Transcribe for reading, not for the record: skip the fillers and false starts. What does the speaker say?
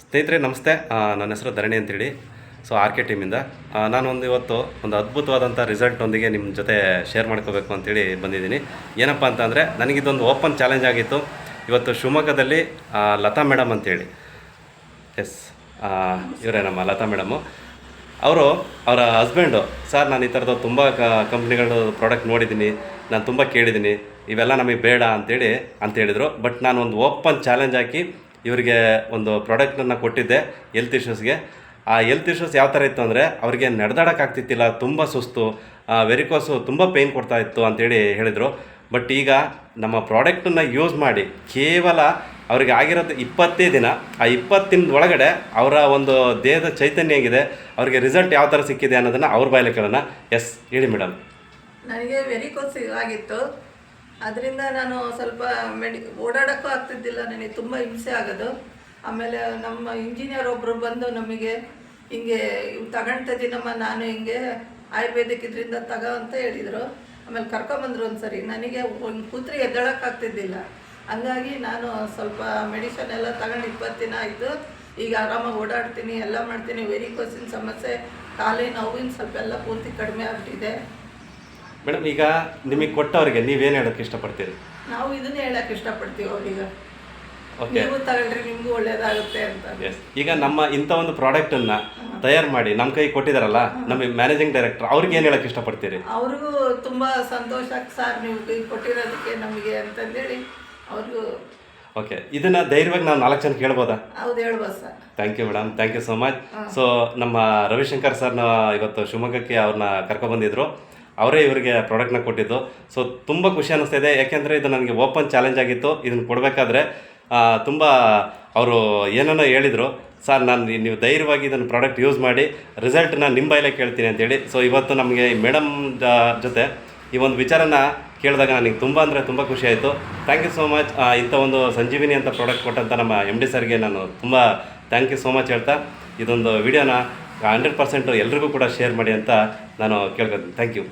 ಸ್ನೇಹಿತರೆ ನಮಸ್ತೆ. ನನ್ನ ಹೆಸರು ಧರಣಿ ಅಂತೇಳಿ. ಸೊ ಆರ್ ಕೆ ಟೀಮಿಂದ ನಾನೊಂದು ಇವತ್ತು ಒಂದು ಅದ್ಭುತವಾದಂಥ ರಿಸಲ್ಟೊಂದಿಗೆ ನಿಮ್ಮ ಜೊತೆ ಶೇರ್ ಮಾಡ್ಕೋಬೇಕು ಅಂತೇಳಿ ಬಂದಿದ್ದೀನಿ. ಏನಪ್ಪ ಅಂತಂದರೆ ನನಗಿದೊಂದು ಓಪನ್ ಚಾಲೆಂಜ್ ಆಗಿತ್ತು. ಇವತ್ತು ಶಿವಮೊಗ್ಗದಲ್ಲಿ ಲತಾ ಮೇಡಮ್ ಅಂತೇಳಿ, ಎಸ್ ಇವರೇ ನಮ್ಮ ಲತಾ ಮೇಡಮು. ಅವರ ಹಸ್ಬೆಂಡು, ಸರ್ ನಾನು ಈ ಥರದ್ದು ತುಂಬ ಕಂಪ್ನಿಗಳು ಪ್ರಾಡಕ್ಟ್ ನೋಡಿದ್ದೀನಿ, ನಾನು ತುಂಬ ಕೇಳಿದ್ದೀನಿ, ಇವೆಲ್ಲ ನಮಗೆ ಬೇಡ ಅಂತೇಳಿದರು. ಬಟ್ ನಾನು ಒಂದು ಓಪನ್ ಚಾಲೆಂಜ್ ಹಾಕಿ ಇವರಿಗೆ ಒಂದು ಪ್ರಾಡಕ್ಟನ್ನು ಕೊಟ್ಟಿದ್ದೆ ಹೆಲ್ತ್ ಇಶ್ಯೂಸ್ಗೆ. ಆ ಹೆಲ್ತ್ ಇಶ್ಯೂಸ್ ಯಾವ ಥರ ಇತ್ತು ಅಂದರೆ ಅವ್ರಿಗೆ ನಡೆದಾಡೋಕ್ಕಾಗ್ತಿತ್ತಿಲ್ಲ, ತುಂಬ ಸುಸ್ತು, ವೆರಿಕೋಸು ತುಂಬ ಪೇಯ್ನ್ ಕೊಡ್ತಾಯಿತ್ತು ಅಂತೇಳಿ ಹೇಳಿದರು. ಬಟ್ ಈಗ ನಮ್ಮ ಪ್ರಾಡಕ್ಟನ್ನು ಯೂಸ್ ಮಾಡಿ ಕೇವಲ ಅವ್ರಿಗೆ ಆಗಿರೋದು 20 ದಿನ. ಆ 20 ದಿನದ ಒಳಗಡೆ ಅವರ ಒಂದು ದೇಹದ ಚೈತನ್ಯ ಹೇಗಿದೆ, ಅವ್ರಿಗೆ ರಿಸಲ್ಟ್ ಯಾವ ಥರ ಸಿಕ್ಕಿದೆ ಅನ್ನೋದನ್ನು ಅವ್ರ ಬಾಯಲ್ಲಿ ಕೇಳೋಣ. ಎಸ್ ಹೇಳಿ ಮೇಡಮ್. ನನಗೆ ವೆರಿಕೋಸ್ ಆಗಿತ್ತು. ಅದರಿಂದ ನಾನು ಸ್ವಲ್ಪ ಓಡಾಡೋಕ್ಕೂ ಆಗ್ತಿದ್ದಿಲ್ಲ, ನನಗೆ ತುಂಬ ಹಿಂಸೆ ಆಗೋದು. ಆಮೇಲೆ ನಮ್ಮ ಇಂಜಿನಿಯರ್ ಒಬ್ಬರು ಬಂದು ನಮಗೆ ಹಿಂಗೆ ತಗೊಂಡಿದ್ದೀನಮ್ಮ, ನಾನು ಹಿಂಗೆ ಆಯುರ್ವೇದಿಕ್ ಇದರಿಂದ ತಗೋ ಅಂತ ಹೇಳಿದರು. ಆಮೇಲೆ ಕರ್ಕೊಂಬಂದರು ಒಂದು ಸರಿ. ನನಗೆ ಒಂದು ಕೂತ್ರೆ ಎದ್ದೇಳೋಕ್ಕಾಗ್ತಿದ್ದಿಲ್ಲ. ಹಂಗಾಗಿ ನಾನು ಸ್ವಲ್ಪ ಮೆಡಿಸನ್ ಎಲ್ಲ ತಗೊಂಡು 20 ದಿನ ಆಯಿತು. ಈಗ ಆರಾಮಾಗಿ ಓಡಾಡ್ತೀನಿ, ಎಲ್ಲ ಮಾಡ್ತೀನಿ. ವೆರಿಕೋಸಿನ ಸಮಸ್ಯೆ, ಕಾಲಿನ ನೋವಿನ ಸ್ವಲ್ಪ ಎಲ್ಲ ಪೂರ್ತಿ ಕಡಿಮೆ ಆಗ್ತಿದೆ. ಮೇಡಮ್, ಈಗ ನಿಮಗೆ ಕೊಟ್ಟವ್ರಿಗೆ ನೀವೇನು ಹೇಳೋಕ್ಕೆ ಇಷ್ಟಪಡ್ತೀರಿ? ನಾವು ಇದನ್ನೇ ಹೇಳೋಕ್ಕೆ ಇಷ್ಟಪಡ್ತೀವಿ ಅವ್ರಿಗೆ, ಓಕೆ, ನೀವು ತಗೊಳ್ರಿ, ನಿಮಗೂ ಒಳ್ಳೇದಾಗುತ್ತೆ ಅಂತ. ಎಸ್. ಈಗ ನಮ್ಮ ಇಂಥ ಒಂದು ಪ್ರಾಡಕ್ಟನ್ನು ತಯಾರು ಮಾಡಿ ನಮ್ಮ ಕೈ ಕೊಟ್ಟಿದ್ದಾರಲ್ಲ ನಮ್ಮ ಮ್ಯಾನೇಜಿಂಗ್ ಡೈರೆಕ್ಟರ್, ಅವ್ರಿಗೆ ಏನು ಹೇಳೋಕ್ಕೆ ಇಷ್ಟಪಡ್ತೀರಿ? ಅವ್ರಿಗೂ ತುಂಬ ಸಂತೋಷ ಸರ್, ನೀವು ಕೈ ಕೊಟ್ಟಿರೋದಕ್ಕೆ ನಮಗೆ ಅಂತಂದೇಳಿ ಅವ್ರಿಗೂ. ಓಕೆ, ಇದನ್ನು ಧೈರ್ಯವಾಗಿ ನಾವು 4 ಜನ ಕೇಳ್ಬೋದಾ? ಹೌದು, ಹೇಳ್ಬೋದು sir. Thank you madam, thank you so much. So ನಮ್ಮ ರವಿಶಂಕರ್ ಸರ್ನ ಇವತ್ತು ಶಿವಮೊಗ್ಗಕ್ಕೆ ಅವ್ರನ್ನ ಕರ್ಕೊಬಂದಿದ್ರು. ಅವರೇ ಇವರಿಗೆ ಪ್ರಾಡಕ್ಟ್ನ ಕೊಟ್ಟಿದ್ದು. ಸೊ ತುಂಬ ಖುಷಿ ಅನ್ನಿಸ್ತಾ ಇದೆ, ಯಾಕೆಂದರೆ ಇದು ನನಗೆ ಓಪನ್ ಚಾಲೆಂಜ್ ಆಗಿತ್ತು. ಇದನ್ನು ಕೊಡಬೇಕಾದ್ರೆ ತುಂಬ ಅವರು ಏನೋ ಹೇಳಿದರು, ಸರ್ ನೀವು ಧೈರ್ಯವಾಗಿ ಇದನ್ನು ಪ್ರಾಡಕ್ಟ್ ಯೂಸ್ ಮಾಡಿ ರಿಸಲ್ಟನ್ನ ನಿಮ್ಮ ಬಾಯಲ್ಲೇ ಕೇಳ್ತೀನಿ ಅಂತೇಳಿ. ಸೊ ಇವತ್ತು ನಮಗೆ ಈ ಮೇಡಮ್ ಜೊತೆ ಈ ಒಂದು ವಿಚಾರನ ಕೇಳಿದಾಗ ನನಗೆ ತುಂಬ ಅಂದರೆ ತುಂಬ ಖುಷಿ ಆಯಿತು. Thank you so much. ಇಂಥ ಒಂದು ಸಂಜೀವಿನಿ ಅಂತ ಪ್ರಾಡಕ್ಟ್ ಕೊಟ್ಟಂಥ ನಮ್ಮ MD ಸರ್ಗೆ ನಾನು ತುಂಬ ಥ್ಯಾಂಕ್ ಯು ಸೋ ಮಚ್ ಹೇಳ್ತಾ, ಇದೊಂದು ವಿಡಿಯೋನ 100% ಎಲ್ರಿಗೂ ಕೂಡ ಶೇರ್ ಮಾಡಿ ಅಂತ ನಾನು ಕೇಳ್ಕೊತೀನಿ. Thank you.